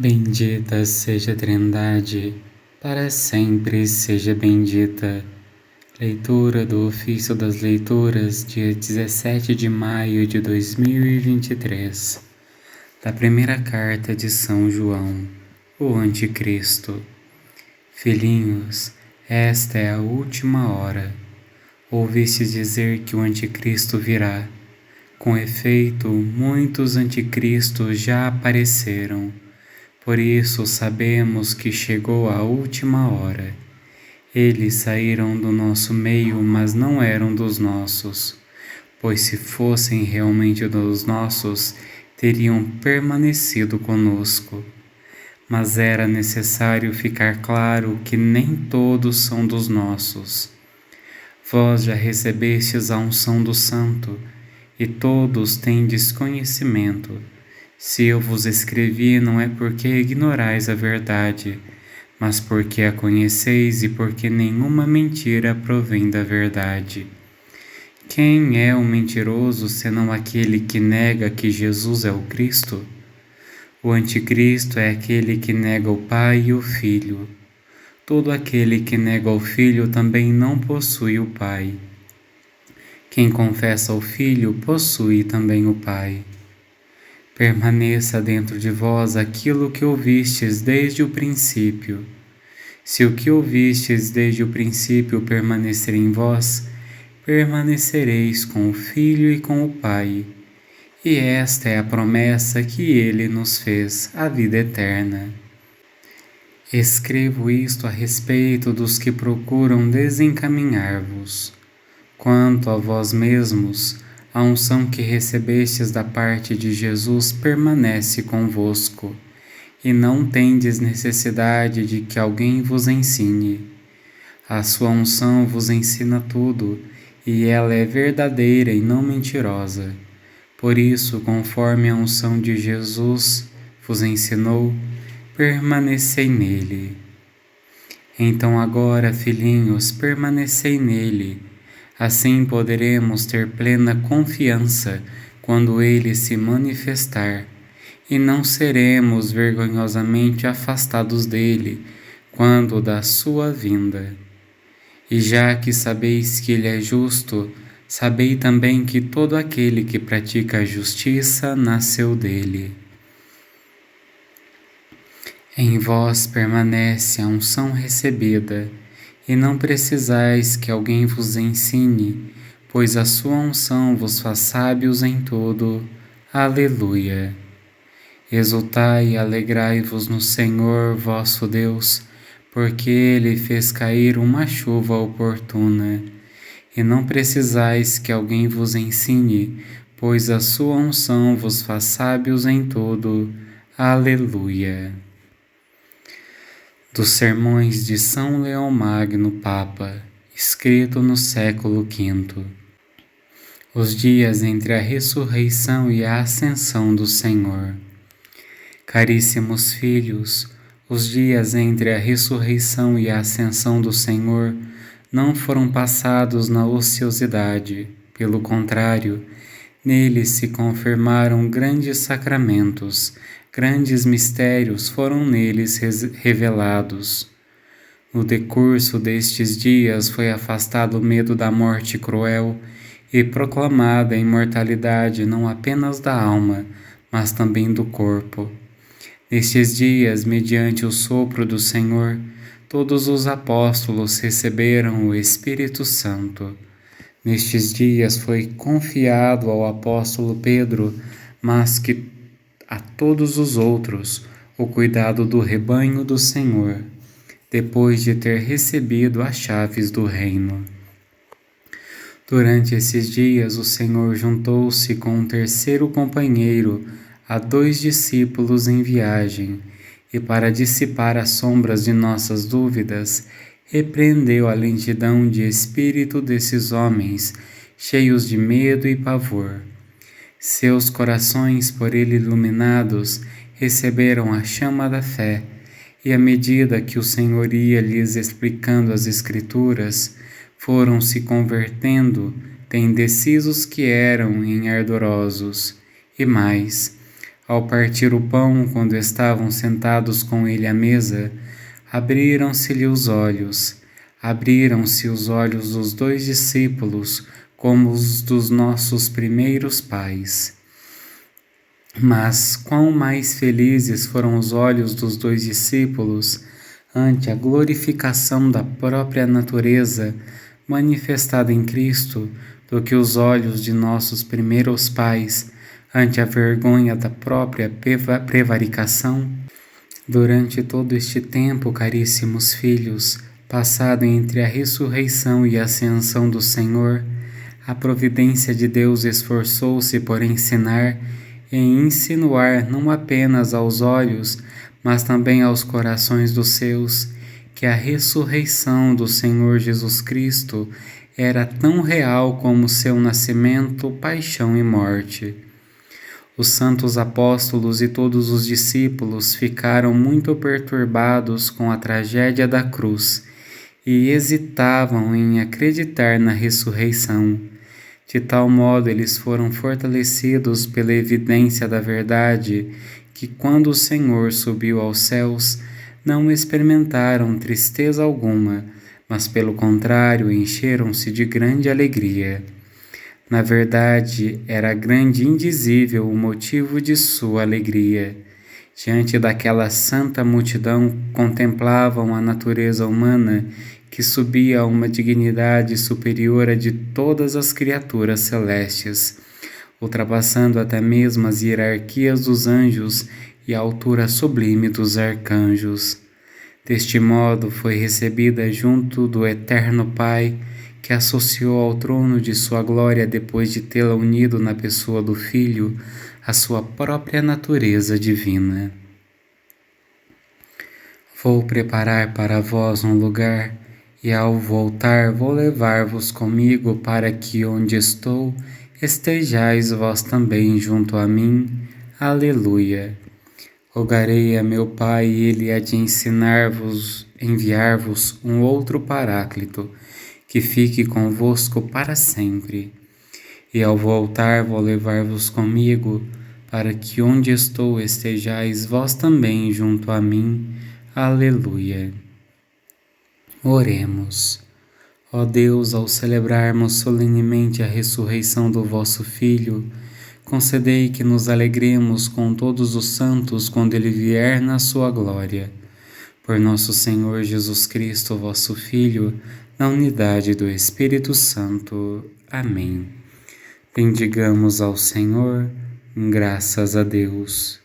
Bendita seja a Trindade, para sempre seja bendita. Leitura do Ofício das Leituras, dia 17 de maio de 2023, da primeira carta de São João, o Anticristo. Filhinhos, esta é a última hora. Ouvistes dizer que o Anticristo virá. Com efeito, muitos anticristos já apareceram. Por isso sabemos que chegou a última hora. Eles saíram do nosso meio, mas não eram dos nossos, pois se fossem realmente dos nossos, teriam permanecido conosco. Mas era necessário ficar claro que nem todos são dos nossos. Vós já recebestes a unção do Santo, e todos têm desconhecimento. Se eu vos escrevi, não é porque ignorais a verdade, mas porque a conheceis e porque nenhuma mentira provém da verdade. Quem é o mentiroso senão aquele que nega que Jesus é o Cristo? O Anticristo é aquele que nega o Pai e o Filho. Todo aquele que nega o Filho também não possui o Pai. Quem confessa o Filho possui também o Pai. Permaneça dentro de vós aquilo que ouvistes desde o princípio. Se o que ouvistes desde o princípio permanecer em vós, permanecereis com o Filho e com o Pai. E esta é a promessa que ele nos fez, a vida eterna. Escrevo isto a respeito dos que procuram desencaminhar-vos. Quanto a vós mesmos, a unção que recebestes da parte de Jesus permanece convosco, e não tendes necessidade de que alguém vos ensine. A sua unção vos ensina tudo, e ela é verdadeira e não mentirosa. Por isso, conforme a unção de Jesus vos ensinou, permanecei nele. Então agora, filhinhos, permanecei nele. Assim poderemos ter plena confiança quando ele se manifestar, e não seremos vergonhosamente afastados dele quando da sua vinda. E já que sabeis que ele é justo, sabei também que todo aquele que pratica a justiça nasceu dele. Em vós permanece a unção recebida, e não precisais que alguém vos ensine, pois a sua unção vos faz sábios em tudo. Aleluia! Exultai e alegrai-vos no Senhor vosso Deus, porque Ele fez cair uma chuva oportuna. E não precisais que alguém vos ensine, pois a sua unção vos faz sábios em tudo. Aleluia! Dos Sermões de São Leão Magno, Papa, escrito no século V. Os dias entre a ressurreição e a ascensão do Senhor. Caríssimos filhos, os dias entre a ressurreição e a ascensão do Senhor não foram passados na ociosidade. Pelo contrário, neles se confirmaram grandes sacramentos, grandes mistérios foram neles revelados. No decurso destes dias foi afastado o medo da morte cruel e proclamada a imortalidade não apenas da alma, mas também do corpo. Nestes dias, mediante o sopro do Senhor, todos os apóstolos receberam o Espírito Santo. Nestes dias foi confiado ao apóstolo Pedro, mas que a todos os outros, o cuidado do rebanho do Senhor, depois de ter recebido as chaves do reino. Durante esses dias, o Senhor juntou-se com um terceiro companheiro a 2 discípulos em viagem, e para dissipar as sombras de nossas dúvidas, repreendeu a lentidão de espírito desses homens, cheios de medo e pavor. Seus corações, por ele iluminados, receberam a chama da fé, e à medida que o Senhor ia lhes explicando as Escrituras, foram se convertendo, de indecisos que eram em ardorosos, e mais, Ao partir o pão, quando estavam sentados com ele à mesa, abriram-se-lhe os olhos. Abriram-se os olhos dos dois discípulos, como os dos nossos primeiros pais. Mas quão mais felizes foram os olhos dos dois discípulos ante a glorificação da própria natureza manifestada em Cristo, do que os olhos de nossos primeiros pais ante a vergonha da própria prevaricação? Durante todo este tempo, caríssimos filhos, passado entre a ressurreição e a ascensão do Senhor, a providência de Deus esforçou-se por ensinar e insinuar não apenas aos olhos, mas também aos corações dos seus, que a ressurreição do Senhor Jesus Cristo era tão real como seu nascimento, paixão e morte. Os santos apóstolos e todos os discípulos ficaram muito perturbados com a tragédia da cruz e hesitavam em acreditar na ressurreição. De tal modo eles foram fortalecidos pela evidência da verdade que, quando o Senhor subiu aos céus, não experimentaram tristeza alguma, mas pelo contrário encheram-se de grande alegria. Na verdade, era grande e indizível o motivo de sua alegria. Diante daquela santa multidão contemplavam a natureza humana que subia a uma dignidade superior à de todas as criaturas celestes, ultrapassando até mesmo as hierarquias dos anjos e a altura sublime dos arcanjos. Deste modo foi recebida junto do Eterno Pai, que associou ao trono de sua glória, depois de tê-la unido na pessoa do Filho, a sua própria natureza divina. Vou preparar para vós um lugar, e ao voltar vou levar-vos comigo, para que onde estou estejais vós também junto a mim. Aleluia. Rogarei a meu Pai, e ele há de enviar-vos um outro Paráclito, que fique convosco para sempre. E ao voltar vou levar-vos comigo, para que onde estou estejais vós também junto a mim. Aleluia. Oremos. Ó Deus, ao celebrarmos solenemente a ressurreição do vosso Filho, concedei que nos alegremos com todos os santos quando ele vier na sua glória. Por nosso Senhor Jesus Cristo, vosso Filho, na unidade do Espírito Santo. Amém. Bendigamos ao Senhor, graças a Deus.